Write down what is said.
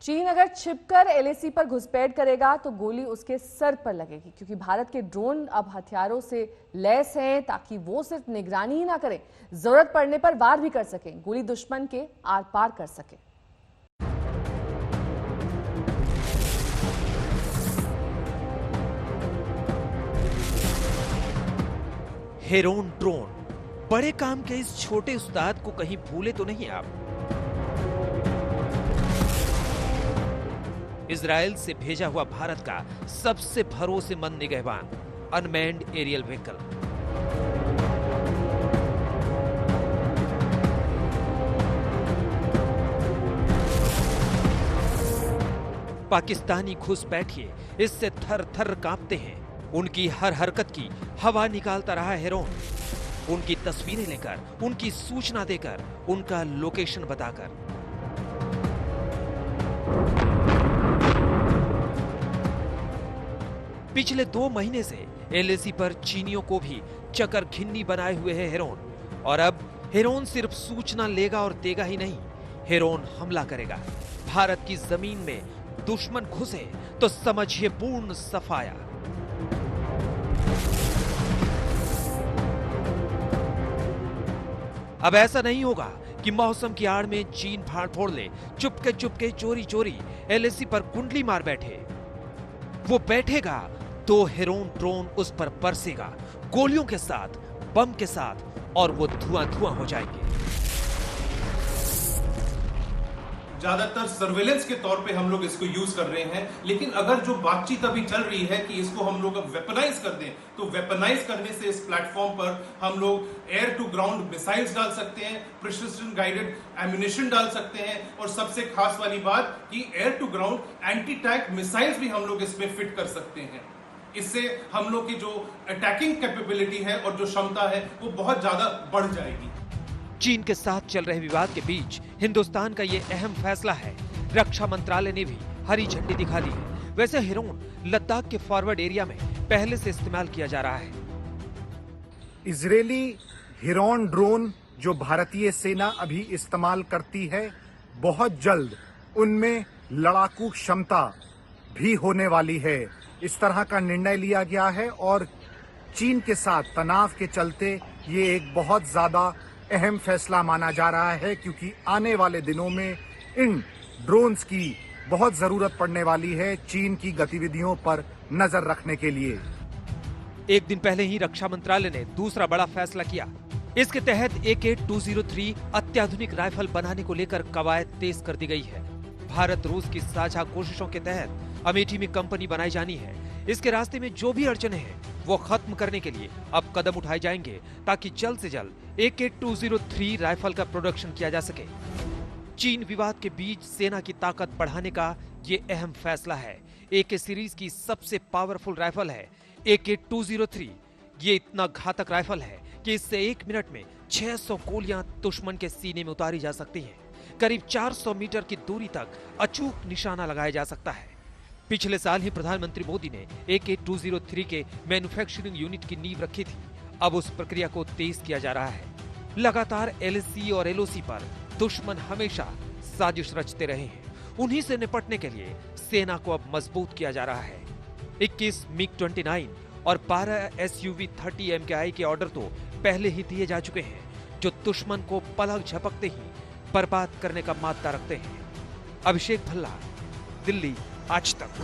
चीन अगर छिपकर एलएसी पर घुसपैठ करेगा तो गोली उसके सर पर लगेगी, क्योंकि भारत के ड्रोन अब हथियारों से लैस हैं ताकि वो सिर्फ निगरानी ही ना करें, जरूरत पड़ने पर वार भी कर सकें, गोली दुश्मन के आर पार कर सके। हेरोन ड्रोन, बड़े काम के इस छोटे उस्ताद को कहीं भूले तो नहीं आप? इजराइल से भेजा हुआ भारत का सबसे भरोसेमंद निगहबान अनमैन्ड एरियल व्हीकल। पाकिस्तानी घुसपैठिए इससे थर थर कांपते हैं। उनकी हर हरकत की हवा निकालता रहा हेरोन। उनकी तस्वीरें लेकर, उनकी सूचना देकर, उनका लोकेशन बताकर। पिछले 2 महीने से एलएसी पर चीनियों को भी चकर घिन्नी बनाए हुए है हेरोन। और अब हेरोन सिर्फ सूचना लेगा और देगा ही नहीं, हेरोन हमला करेगा। भारत की जमीन में दुश्मन घुसे तो समझिए पूर्ण सफाया। अब ऐसा नहीं होगा कि मौसम की आड़ में चीन फाड़ फोड़ ले, चुपके चुपके चोरी चोरी एलएसी पर कुंडली मार बैठे। वो बैठेगा तो हेरोन ड्रोन उस पर बरसेगा, गोलियों के साथ, बम के साथ, और वो धुआं धुआं हो जाएंगे। ज्यादातर सर्वेलेंस के तौर पे हम लोग इसको यूज कर रहे हैं, लेकिन अगर जो बातचीत अभी चल रही है कि इसको हम लोग वेपनाइज कर दें, तो वेपनाइज करने से इस प्लेटफॉर्म पर हम लोग एयर टू ग्राउंड मिसाइल्स डाल सकते हैं, प्रिसिजन गाइडेड एम्यूनिशन डाल सकते हैं, और सबसे खास वाली बात कि air to ground anti tank missiles भी हम लोग इसमें फिट कर सकते हैं। इससे हम लोग की जो अटैकिंग कैपेबिलिटी है और जो क्षमता है वो बहुत ज्यादा बढ़ जाएगी। चीन के साथ चल रहे विवाद के बीच हिंदुस्तान का ये अहम फैसला है। रक्षा मंत्रालय ने भी हरी झंडी दिखा दी है। वैसे हेरोन लद्दाख के फॉरवर्ड एरिया में पहले से इस्तेमाल किया जा रहा है। इजरायली हेरोन ड्रोन जो भारतीय सेना अभी इस्तेमाल करती है, बहुत जल्द उनमें लड़ाकू क्षमता भी होने वाली है। इस तरह का निर्णय लिया गया है और चीन के साथ तनाव के चलते ये एक बहुत ज्यादा अहम फैसला माना जा रहा है, क्योंकि आने वाले दिनों में इन ड्रोन्स की बहुत जरूरत पड़ने वाली है चीन की गतिविधियों पर नजर रखने के लिए। एक दिन पहले ही रक्षा मंत्रालय ने दूसरा बड़ा फैसला किया। इसके तहत AK-203 अत्याधुनिक राइफल बनाने को लेकर कवायद तेज कर दी गई है। भारत रूस की साझा कोशिशों के तहत अमेठी में कंपनी बनाई जानी है। इसके रास्ते में जो भी अड़चने हैं वो खत्म करने के लिए अब कदम उठाए जाएंगे, ताकि जल्द से जल्द AK-203 राइफल का प्रोडक्शन किया जा सके। चीन विवाद के बीच सेना की ताकत बढ़ाने का ये अहम फैसला है। AK सीरीज की सबसे पावरफुल राइफल है AK-203। ये इतना घातक राइफल है कि इससे 1 मिनट में 600 गोलियां दुश्मन के सीने में उतारी जा सकती हैं। करीब 400 मीटर की दूरी तक अचूक निशाना लगाया जा सकता है। पिछले साल ही प्रधानमंत्री मोदी ने AK-203 के मैन्युफैक्चरिंग यूनिट की नींव रखी थी। अब उस प्रक्रिया को तेज किया जा रहा है। लगातार LAC और LOC पर दुश्मन हमेशा साजिश रचते रहे हैं। उन्हीं से निपटने के लिए सेना को अब मजबूत किया जा रहा है। 21 MiG-29 और 12 SUV-30 MKI के ऑर्डर तो पहले ही दिए जा चुके हैं, जो दुश्मन को पलक झपकते ही बर्बाद करने का मादा रखते हैं। अभिषेक भल्ला, दिल्ली, आज तक।